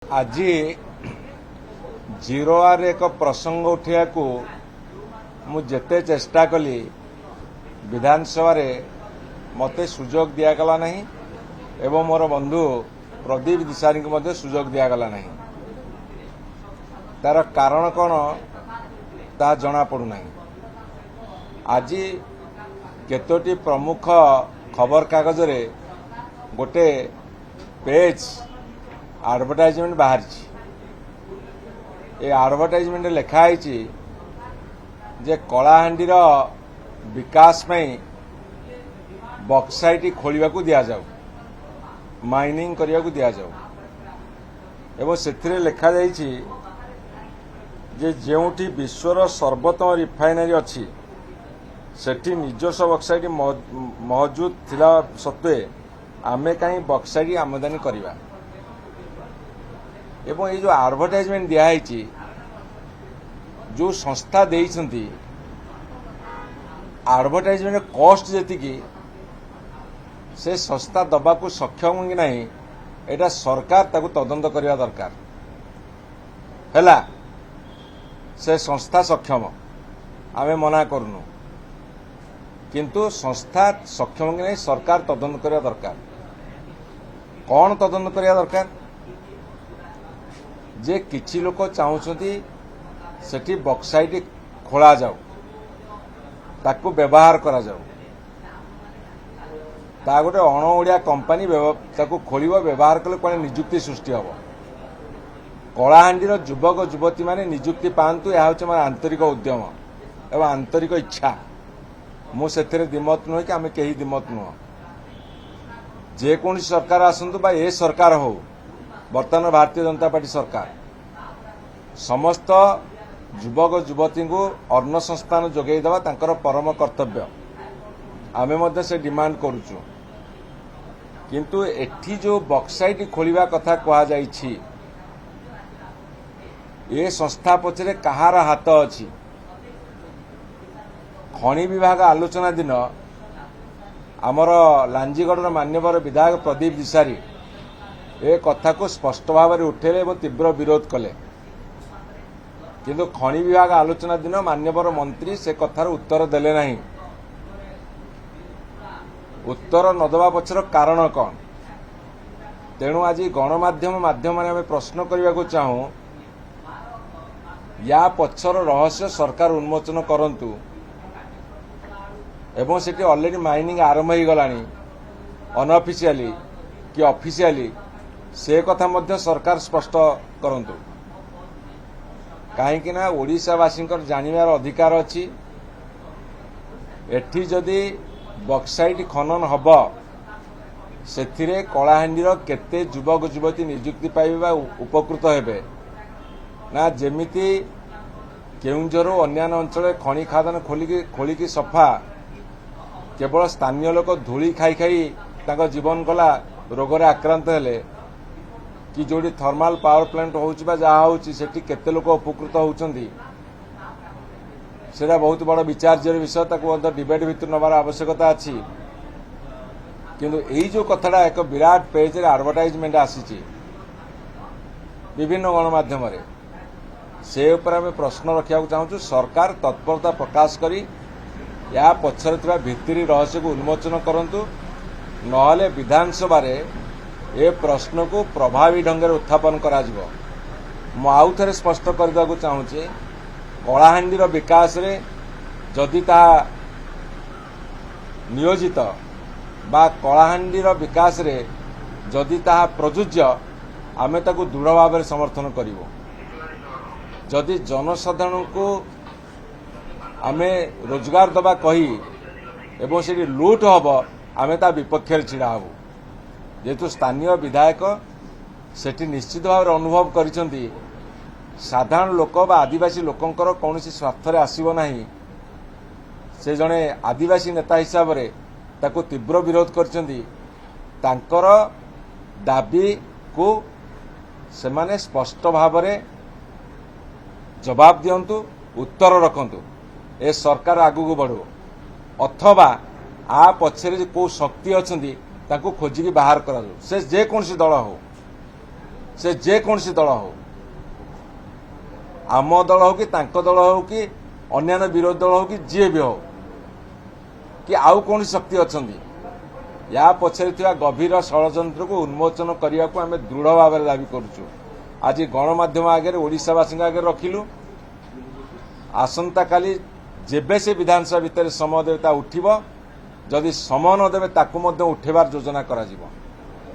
आज zero are एक प्रसंग उठा मुझे चेष्टा कली विधानसभा मते सुजोग दिगला नहीं एवं मोर बंधु प्रदीप दिशारी को सुजोग दिगला नहीं। तार कारण कौन ता जना पड़ूना। आज केतोटी प्रमुख खबर कागज रे गोटे पेज एडवर्टाइजमेंट बाहर। ये एडवर्टाइजमेंट लिखाई जे कलाहांडीर विकास में बक्साइट खोलिया को दिया जाऊ, माइनिंग करिया को दिया जाऊ। एवं से लिखा जाइछि जे जेउठी विश्वर सर्वोत्तम रिफाइनरी अच्छी सेठी निजस्व बक्साइट मौजूद थिला सत्वे आमे कहीं बक्साइट आमदानी करिबा। एवं ये जो एडवर्टाइजमेंट दिखाई जो संस्था देइछंती एडवर्टाइजमेंट कॉस्ट जेतिकी से संस्था दबा को सक्षम कि नहीं एटा सरकार ताकू तदंत करने दरकार हैला। से संस्था सक्षम आमे मना करूनु किंतु संस्था सक्षम कि नहीं सरकार तदंत करने दरकार। कौन तदंत करने दरकार जे किछि लोक चाहूछंती सेठी बक्साइट खोला जाऊ, ताकू व्यवहार करा जाऊ, ता गोटे अण ओडिया कंपनी ताकू खोलिबो, व्यवहार कले कोन नियुक्ति सृष्टि हबो। कलाहांडीर युवक युवती माने नियुक्ति पांतु यह होचे मोर आंतरिक उद्यम एवं आंतरिक इच्छा। मु सेथिरे दिमत नुह कि आमे केही दिमत नुह। जे कोनसी सरकार आसंतु बा ए सरकार हो, वर्तमान भारतीय जनता पार्टी सरकार समस्त युवक युवती को अन्न संस्थान जोगई देवा तांकर परम कर्तव्य। आमे मध्य से डिमांड करूचु किंतु एठी जो बक्साइट खोलिबा कथा कहा जाइछि ए संस्था पछरे कहार हाथ अछि। खनि विभाग आलोचना दिन आमर लांजीगढ़ मान्यवर विधायक प्रदीप दिशारी ए कथा को स्पष्ट भाव में उठेले और तीव्र विरोध कले किंतु खनि विभाग आलोचना दिन मान्यवर मंत्री से कथार उत्तर देले नहीं। उत्तर न देवा पछर कारण कौन? तेणु आज गणमाध्यम माध्यम आम प्रश्न करने को चाहूँ या पछर रहस्य सरकार उन्मोचन करंतु एवं सेठी ऑलरेडी माइनिंग आरंभ हो गलानी अनऑफिशियली कि ऑफिशियली से कथा मध्य सरकार स्पष्ट करंतु। कहीं ना ओडिशावासी जानिबार अधिकार अच्छी। एठी जदि बक्साइट खनन हब सेथिरे कलाहांडीर केते युवक युवती नियुक्ति पाइबा उपकृत हेबे ना जेमिति केउंझर अन्यान्य अंचल खनि खादान खोलिकी सफा केवल स्थानीय लोक धूली खाई खाई तांको जीवन गला रोगरे आक्रांत हेले कि जोड़ी थर्माल पावर प्लांट होउछि बा जहा होउछि सेठी केते लोक उपकृत होउछंती सेटा बहुत बड़ विचार्य विषय। ताको डिबेट भितर नबार आवश्यकता अछि किंतु एई जो कथाटा एक विराट पेज रे एडवर्टाइजमेंट आसीछि विभिन्न गणमाध्यम रे से ऊपर आम प्रश्न रखा चाहूँ। सरकार तत्परता प्रकाश करी या पछरे थिबा भित्तिरी रहस्य को उन्मोचन करंतु नहले विधानसभा रे ए प्रश्न को प्रभावी ढंग से उत्थापन करा जिवो। मु आउ थरे स्पष्ट करदा को चाहूँ कलाहांडीर विकास रे जदि ता नियोजित बा कलाहांडीर विकास रे जदि ता प्रयोज्य आमे ताकू दृढ़ भाव में समर्थन करिवो। जदि जनसाधारण को आमे रोजगार दबा कही एवं से लुट हम आमे ता विपक्ष छिड़ा हबू। जेहेतु स्थानीय विधायक सेठी निश्चित भाव में अनुभव करिसेंती साधारण लोक बा आदिवासी लोकंकर कौनसी स्वार्थ रे आसीबो नाही। से जणे आदिवासी नेता हिसाब रे ताको तीव्र विरोध करिसेंती। तांकर दाबी को सेमाने स्पष्ट भाव में जवाब दियंतु, उत्तर रखंतु। ए सरकार आगु को बढ़ो अथवा आ पछरे को शक्ति अच्छी ताकू खोजिकी बाहर करा से जेकोसी दल हो से जेकोसी दल हो आम दल हो कि तांको दल हो कि अन्य विरोधी दल हो कि जी भी हो कि आउ कौन शक्ति अच्छा या पछरे थिबा गभीर षड़यंत्र को उन्मोचन करने को आम दृढ़ भाव में दाबी करुचु। आज गणमाध्यम आगे ओडिशावासी आगे रखिलु आसंता काली जेबे से विधानसभा भितर समय देवता उठिब जदि समय न देवे ताकू मध्य उठेबार योजना करा जिवो।